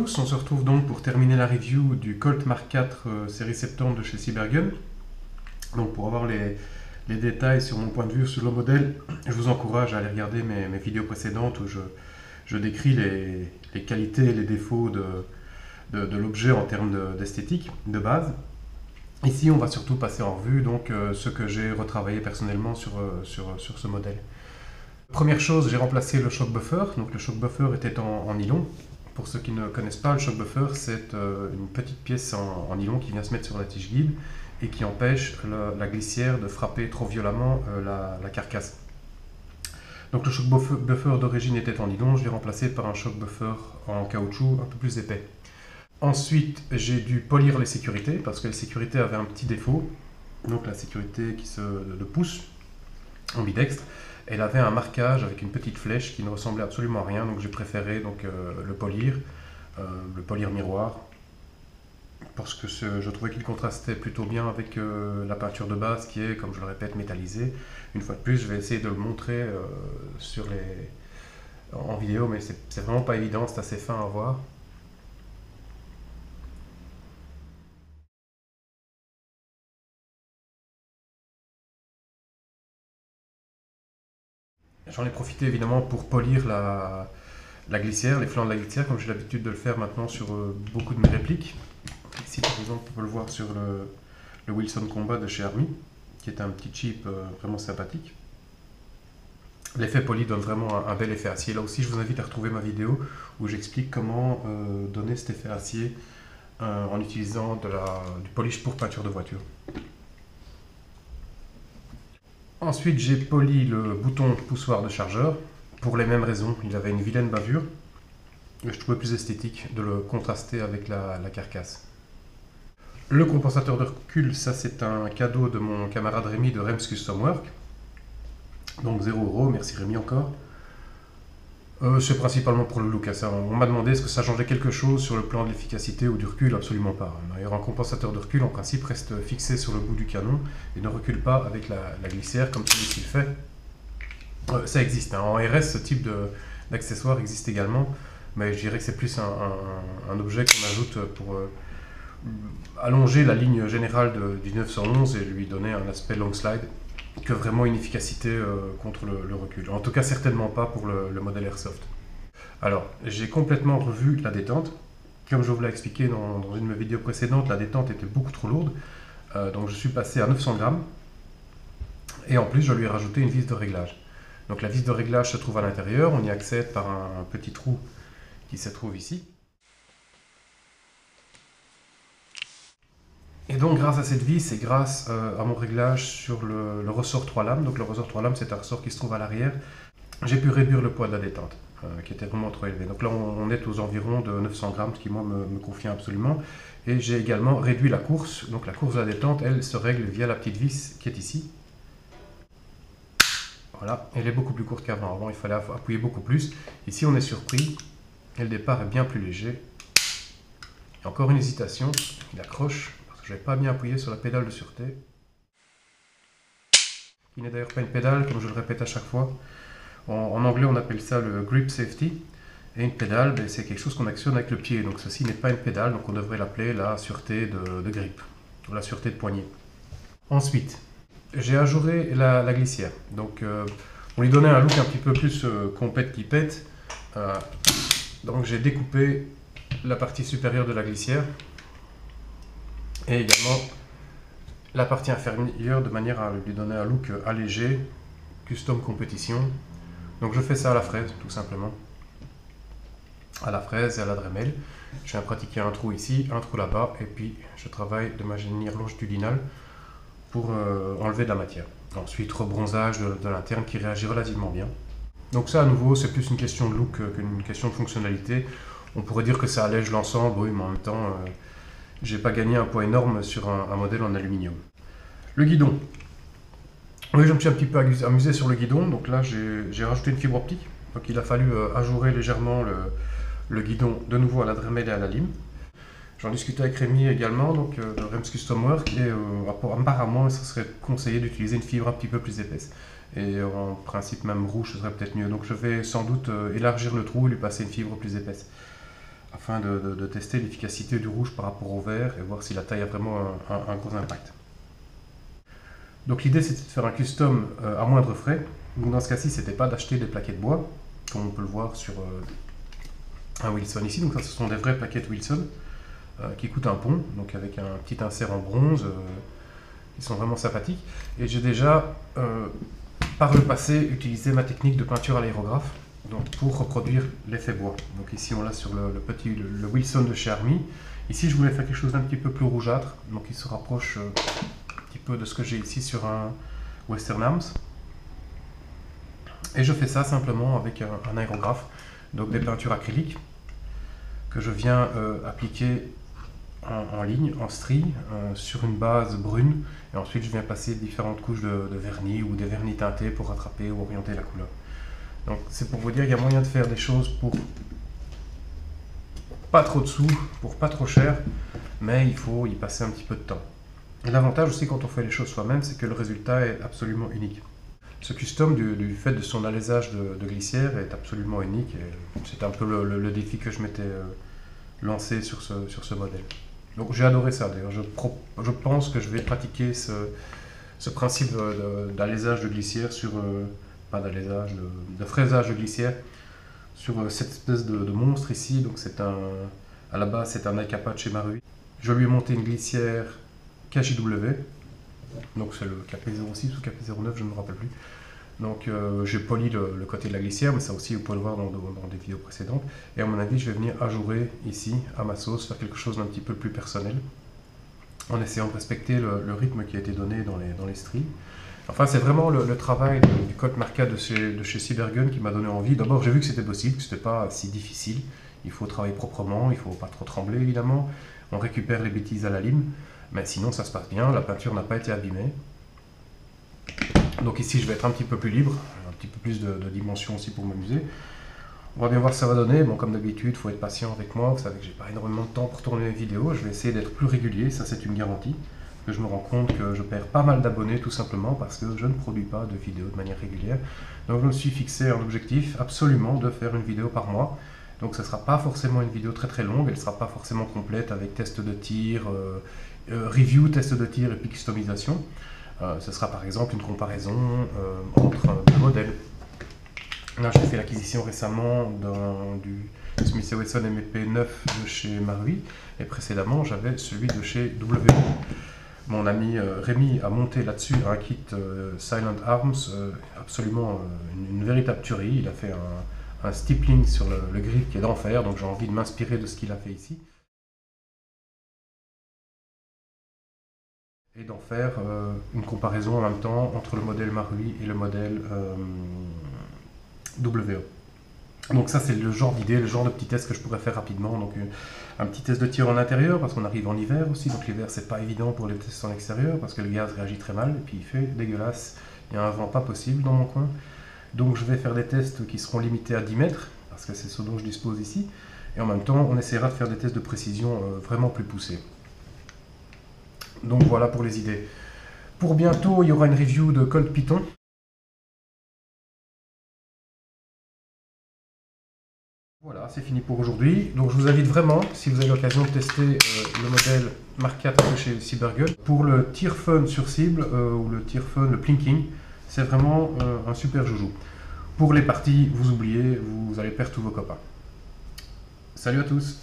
tous, on se retrouve donc pour terminer la review du Colt Mark IV série 70 de chez Seabergen. Donc pour avoir les détails sur mon point de vue sur le modèle, je vous encourage à aller regarder mes vidéos précédentes où je décris les qualités et les défauts de l'objet en termes d'esthétique de base. Ici on va surtout passer en revue donc, ce que j'ai retravaillé personnellement sur ce modèle. Première chose, j'ai remplacé le shock buffer. Donc le shock buffer était en nylon. Pour ceux qui ne connaissent pas, le shock buffer, c'est une petite pièce en nylon qui vient se mettre sur la tige guide et qui empêche la glissière de frapper trop violemment la carcasse. Donc le shock buffer d'origine était en nylon, je l'ai remplacé par un shock buffer en caoutchouc un peu plus épais. Ensuite, j'ai dû polir les sécurités parce que les sécurités avaient un petit défaut. Donc la sécurité de pouce ambidextre, elle avait un marquage avec une petite flèche qui ne ressemblait absolument à rien, donc j'ai préféré le polir miroir, parce que je trouvais qu'il contrastait plutôt bien avec la peinture de base qui est, comme je le répète, métallisée. Une fois de plus, je vais essayer de le montrer en vidéo, mais c'est vraiment pas évident, c'est assez fin à voir. J'en ai profité évidemment pour polir la glissière, les flancs de la glissière, comme j'ai l'habitude de le faire maintenant sur beaucoup de mes répliques. Ici par exemple, on peut le voir sur le Wilson Combat de chez Army, qui est un petit chip vraiment sympathique. L'effet poli donne vraiment un bel effet acier. Là aussi, je vous invite à retrouver ma vidéo où j'explique comment donner cet effet acier en utilisant du polish pour peinture de voiture. Ensuite, j'ai poli le bouton poussoir de chargeur. Pour les mêmes raisons, il avait une vilaine bavure. Et je trouvais plus esthétique de le contraster avec la carcasse. Le compensateur de recul, ça c'est un cadeau de mon camarade Rémi de Rems Custom Work. Donc 0€, merci Rémi encore. C'est principalement pour le look. On m'a demandé est-ce que ça changeait quelque chose sur le plan de l'efficacité ou du recul, absolument pas. D'ailleurs, un compensateur de recul, en principe, reste fixé sur le bout du canon et ne recule pas avec la glissière comme celui-ci le fait. Ça existe. En RS, ce type d'accessoire existe également, mais je dirais que c'est plus un objet qu'on ajoute pour allonger la ligne générale du 911 et lui donner un aspect long slide que vraiment une efficacité contre le recul. En tout cas, certainement pas pour le modèle Airsoft. Alors, j'ai complètement revu la détente. Comme je vous l'ai expliqué dans une de mes vidéos précédentes, la détente était beaucoup trop lourde. Donc je suis passé à 900 grammes. Et en plus, je lui ai rajouté une vis de réglage. Donc la vis de réglage se trouve à l'intérieur. On y accède par un petit trou qui se trouve ici. Et donc grâce à cette vis et grâce à mon réglage sur le ressort 3 lames, donc le ressort 3 lames c'est un ressort qui se trouve à l'arrière, j'ai pu réduire le poids de la détente, qui était vraiment trop élevé. Donc là on est aux environs de 900 grammes, ce qui moi me convient absolument. Et j'ai également réduit la course, donc la course de la détente, elle se règle via la petite vis qui est ici. Voilà, elle est beaucoup plus courte qu'avant, avant il fallait appuyer beaucoup plus. Ici on est surpris, et le départ est bien plus léger. Et encore une hésitation, il accroche. Je n'ai pas bien appuyé sur la pédale de sûreté, qui n'est d'ailleurs pas une pédale, comme je le répète à chaque fois. En anglais, on appelle ça le grip safety. Et une pédale, c'est quelque chose qu'on actionne avec le pied. Donc ceci n'est pas une pédale, donc on devrait l'appeler la sûreté de grip, ou la sûreté de poignet. Ensuite, j'ai ajouré la glissière. Donc on lui donnait un look un petit peu plus compète qui pète. Donc j'ai découpé la partie supérieure de la glissière. Et également la partie inférieure de manière à lui donner un look allégé, custom compétition. Donc je fais ça à la fraise tout simplement. À la fraise et à la Dremel. Je viens pratiquer un trou ici, un trou là-bas et puis je travaille de manière longitudinale pour enlever de la matière. Ensuite rebronzage de l'interne qui réagit relativement bien. Donc ça à nouveau c'est plus une question de look qu'une question de fonctionnalité. On pourrait dire que ça allège l'ensemble, oui, mais en même temps j'ai pas gagné un poids énorme sur un modèle en aluminium. Le guidon. Oui, je me suis un petit peu amusé sur le guidon. Donc là, j'ai rajouté une fibre optique. Donc il a fallu ajourer légèrement le guidon de nouveau à la Dremel et à la lime. J'en discutais avec Rémi également, donc de Rems Custom Work. Et apparemment, il serait conseillé d'utiliser une fibre un petit peu plus épaisse. Et en principe, même rouge, ce serait peut-être mieux. Donc je vais sans doute élargir le trou et lui passer une fibre plus épaisse. afin de tester l'efficacité du rouge par rapport au vert et voir si la taille a vraiment un gros impact. Donc l'idée c'était de faire un custom à moindre frais. Donc dans ce cas-ci, c'était pas d'acheter des plaquettes de bois, comme on peut le voir sur un Wilson ici. Donc ça, ce sont des vraies plaquettes Wilson qui coûtent un pont, donc avec un petit insert en bronze. Ils sont vraiment sympathiques. Et j'ai déjà, par le passé, utilisé ma technique de peinture à l'aérographe donc pour reproduire l'effet bois. Donc ici, on l'a sur le Wilson de chez Army. Ici, je voulais faire quelque chose d'un petit peu plus rougeâtre, donc il se rapproche un petit peu de ce que j'ai ici sur un Western Arms. Et je fais ça simplement avec un aérographe, donc des peintures acryliques que je viens appliquer en ligne, en strie, sur une base brune, et ensuite je viens passer différentes couches de vernis ou des vernis teintés pour rattraper ou orienter la couleur. Donc c'est pour vous dire, il y a moyen de faire des choses pour pas trop de sous, pour pas trop cher, mais il faut y passer un petit peu de temps. Et l'avantage aussi quand on fait les choses soi-même, c'est que le résultat est absolument unique. Ce custom, du fait de son alésage de glissière, est absolument unique, et c'est un peu le défi que je m'étais lancé sur ce modèle. Donc j'ai adoré ça d'ailleurs, je pense que je vais pratiquer ce principe d'alésage de glissière sur, pas d'alésage, de fraisage de glissière sur cette espèce de monstre ici. Donc à la base c'est un Akapa de chez Marui. Je lui ai monté une glissière KJW, donc c'est le KP06 ou KP09, je ne me rappelle plus. Donc j'ai poli le côté de la glissière, mais ça aussi vous pouvez le voir dans des vidéos précédentes. Et à mon avis, je vais venir ajourer ici, à ma sauce, faire quelque chose d'un petit peu plus personnel, en essayant de respecter le rythme qui a été donné dans les stries. Enfin, c'est vraiment le travail du code Marca de chez Cybergun qui m'a donné envie. D'abord, j'ai vu que c'était possible, que ce n'était pas si difficile. Il faut travailler proprement, il ne faut pas trop trembler évidemment. On récupère les bêtises à la lime, mais sinon ça se passe bien, la peinture n'a pas été abîmée. Donc ici je vais être un petit peu plus libre, un petit peu plus de dimension aussi pour m'amuser. On va bien voir ce que ça va donner. Bon, comme d'habitude, il faut être patient avec moi. Vous savez que j'ai pas énormément de temps pour tourner les vidéos. Je vais essayer d'être plus régulier, ça c'est une garantie. Que je me rends compte que je perds pas mal d'abonnés tout simplement parce que je ne produis pas de vidéos de manière régulière. Donc je me suis fixé un objectif absolument de faire une vidéo par mois. Donc ce ne sera pas forcément une vidéo très longue, elle ne sera pas forcément complète avec test de tir, review, test de tir et puis customisation. Ce sera par exemple une comparaison entre deux modèles. Là, j'ai fait l'acquisition récemment du Smith & Wesson MEP9 de chez Marui, et précédemment j'avais celui de chez WO. Mon ami Rémi a monté là-dessus un kit Silent Arms, absolument une véritable tuerie. Il a fait un stippling sur le grip qui est d'enfer, donc j'ai envie de m'inspirer de ce qu'il a fait ici. Et d'en faire une comparaison en même temps entre le modèle Marui et le modèle WO. Donc ça c'est le genre d'idée, le genre de petit test que je pourrais faire rapidement. Donc un petit test de tir en intérieur parce qu'on arrive en hiver aussi, donc l'hiver c'est pas évident pour les tests en extérieur parce que le gaz réagit très mal et puis il fait dégueulasse, il y a un vent pas possible dans mon coin. Donc je vais faire des tests qui seront limités à 10 mètres parce que c'est ce dont je dispose ici, et en même temps on essaiera de faire des tests de précision vraiment plus poussés. Donc voilà pour les idées. Pour bientôt, il y aura une review de Colt Python. Voilà, c'est fini pour aujourd'hui. Donc je vous invite vraiment, si vous avez l'occasion de tester le modèle Mark IV de chez Cybergun, pour le tir fun sur cible ou le tir fun, le plinking, c'est vraiment un super joujou. Pour les parties, vous oubliez, vous allez perdre tous vos copains. Salut à tous!